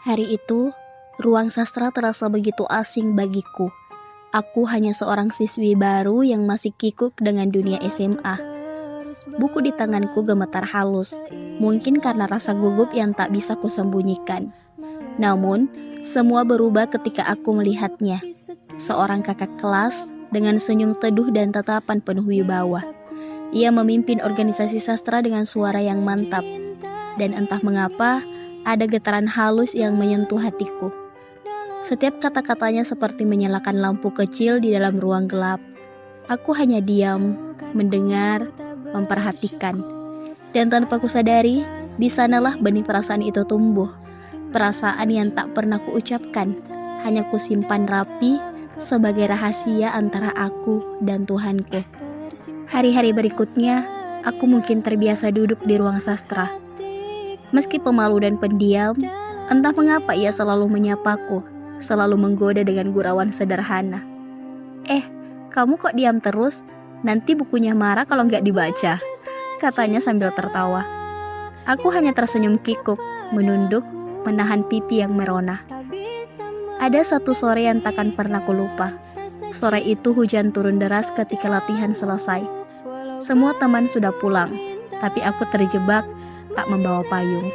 Hari itu, ruang sastra terasa begitu asing bagiku. Aku hanya seorang siswi baru yang masih kikuk dengan dunia SMA. Buku di tanganku gemetar halus, mungkin karena rasa gugup yang tak bisa kusembunyikan. Namun, semua berubah ketika aku melihatnya. Seorang kakak kelas dengan senyum teduh dan tatapan penuh wibawa. Ia memimpin organisasi sastra dengan suara yang mantap. Dan entah mengapa, ada getaran halus yang menyentuh hatiku. Setiap kata-katanya seperti menyalakan lampu kecil di dalam ruang gelap. Aku hanya diam, mendengar, memperhatikan. Dan tanpa kusadari, di sanalah benih perasaan itu tumbuh. Perasaan yang tak pernah kuucapkan, hanya kusimpan rapi sebagai rahasia antara aku dan Tuhanku. Hari-hari berikutnya, aku mungkin terbiasa duduk di ruang sastra. Meski pemalu dan pendiam, entah mengapa ia selalu menyapaku, selalu menggoda dengan gurauan sederhana. Kamu kok diam terus? Nanti bukunya marah kalau nggak dibaca, katanya sambil tertawa. Aku hanya tersenyum kikuk, menunduk, menahan pipi yang merona. Ada satu sore yang takkan pernah kulupa. Sore itu hujan turun deras ketika latihan selesai. Semua teman sudah pulang, tapi aku terjebak, tak membawa payung.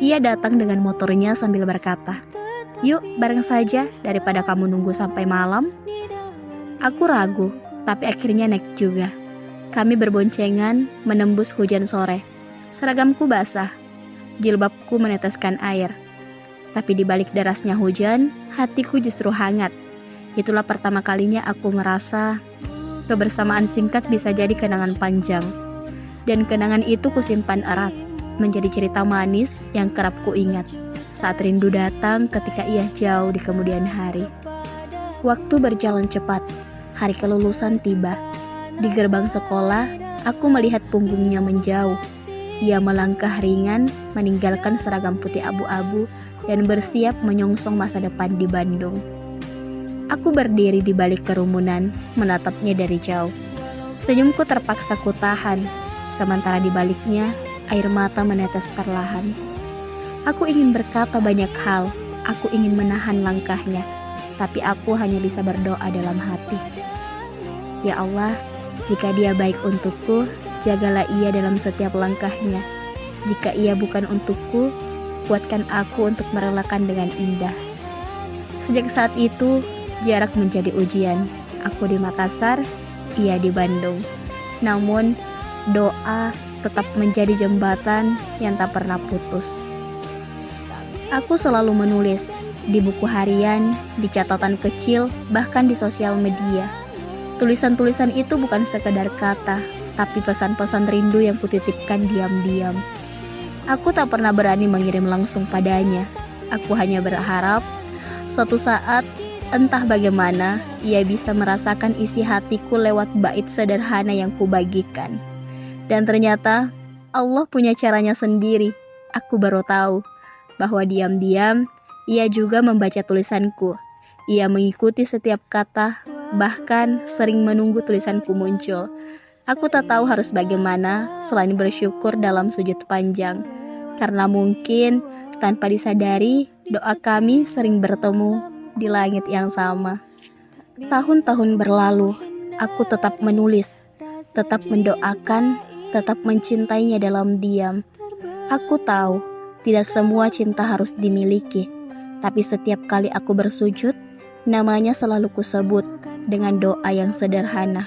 Ia datang dengan motornya sambil berkata, "Yuk bareng saja daripada kamu nunggu sampai malam." Aku ragu, tapi akhirnya naik juga. Kami berboncengan menembus hujan sore. Seragamku basah, jilbabku meneteskan air. Tapi di balik derasnya hujan, hatiku justru hangat. Itulah pertama kalinya aku merasa kebersamaan singkat bisa jadi kenangan panjang. Dan kenangan itu kusimpan erat, menjadi cerita manis yang kerap kuingat saat rindu datang ketika ia jauh di kemudian hari. Waktu berjalan cepat, hari kelulusan tiba. Di gerbang sekolah, aku melihat punggungnya menjauh. Ia melangkah ringan, meninggalkan seragam putih abu-abu dan bersiap menyongsong masa depan di Bandung. Aku berdiri di balik kerumunan, menatapnya dari jauh. Senyumku terpaksa kutahan, sementara di baliknya air mata menetes perlahan. Aku ingin berkata banyak hal, aku ingin menahan langkahnya, tapi aku hanya bisa berdoa dalam hati. Ya Allah, jika dia baik untukku, jagalah ia dalam setiap langkahnya. Jika ia bukan untukku, kuatkan aku untuk merelakan dengan indah. Sejak saat itu, jarak menjadi ujian. Aku di Makassar, ia di Bandung. Namun, doa tetap menjadi jembatan yang tak pernah putus. Aku selalu menulis di buku harian, di catatan kecil, bahkan di sosial media. Tulisan-tulisan itu bukan sekadar kata, tapi pesan-pesan rindu yang kutitipkan diam-diam. Aku tak pernah berani mengirim langsung padanya. Aku hanya berharap suatu saat, entah bagaimana, ia bisa merasakan isi hatiku lewat bait sederhana yang kubagikan. Dan ternyata Allah punya caranya sendiri. Aku baru tahu bahwa diam-diam ia juga membaca tulisanku. Ia mengikuti setiap kata, bahkan sering menunggu tulisanku muncul. Aku tak tahu harus bagaimana selain bersyukur dalam sujud panjang. Karena mungkin tanpa disadari, doa kami sering bertemu di langit yang sama. Tahun-tahun berlalu, aku tetap menulis, tetap mendoakan, tetap mencintainya dalam diam. Aku tahu, tidak semua cinta harus dimiliki, tapi setiap kali aku bersujud, namanya selalu kusebut dengan doa yang sederhana.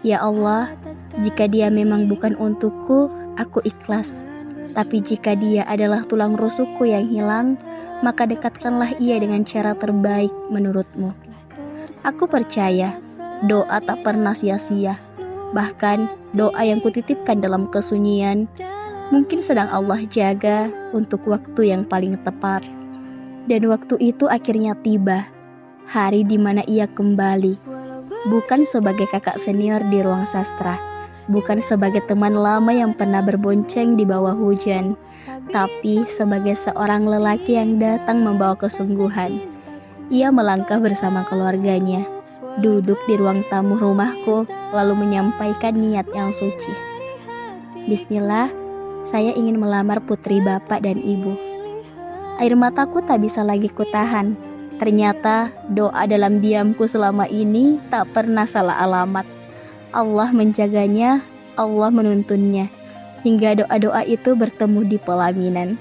Ya Allah, jika dia memang bukan untukku, aku ikhlas. Tapi jika dia adalah tulang rusukku yang hilang, maka dekatkanlah ia dengan cara terbaik menurutmu. Aku percaya, doa tak pernah sia-sia. Bahkan, doa yang kutitipkan dalam kesunyian, mungkin sedang Allah jaga untuk waktu yang paling tepat. Dan waktu itu akhirnya tiba, hari di mana ia kembali. Bukan sebagai kakak senior di ruang sastra, bukan sebagai teman lama yang pernah berbonceng di bawah hujan, tapi sebagai seorang lelaki yang datang membawa kesungguhan. Ia melangkah bersama keluarganya, duduk di ruang tamu rumahku, lalu menyampaikan niat yang suci. Bismillah, saya ingin melamar putri bapak dan ibu. Air mataku tak bisa lagi kutahan. Ternyata doa dalam diamku selama ini tak pernah salah alamat. Allah menjaganya, Allah menuntunnya, hingga doa-doa itu bertemu di pelaminan.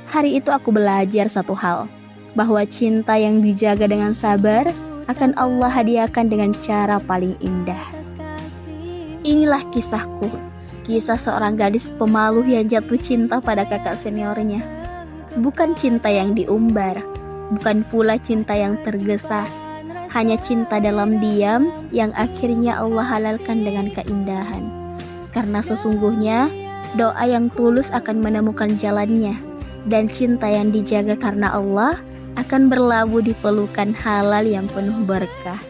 Hari itu aku belajar satu hal, bahwa cinta yang dijaga dengan sabar akan Allah hadiahkan dengan cara paling indah. Inilah kisahku, kisah seorang gadis pemaluh yang jatuh cinta pada kakak seniornya. Bukan cinta yang diumbar, bukan pula cinta yang tergesa, hanya cinta dalam diam yang akhirnya Allah halalkan dengan keindahan. Karena sesungguhnya doa yang tulus akan menemukan jalannya, dan cinta yang dijaga karena Allah akan berlabuh di pelukan halal yang penuh berkah.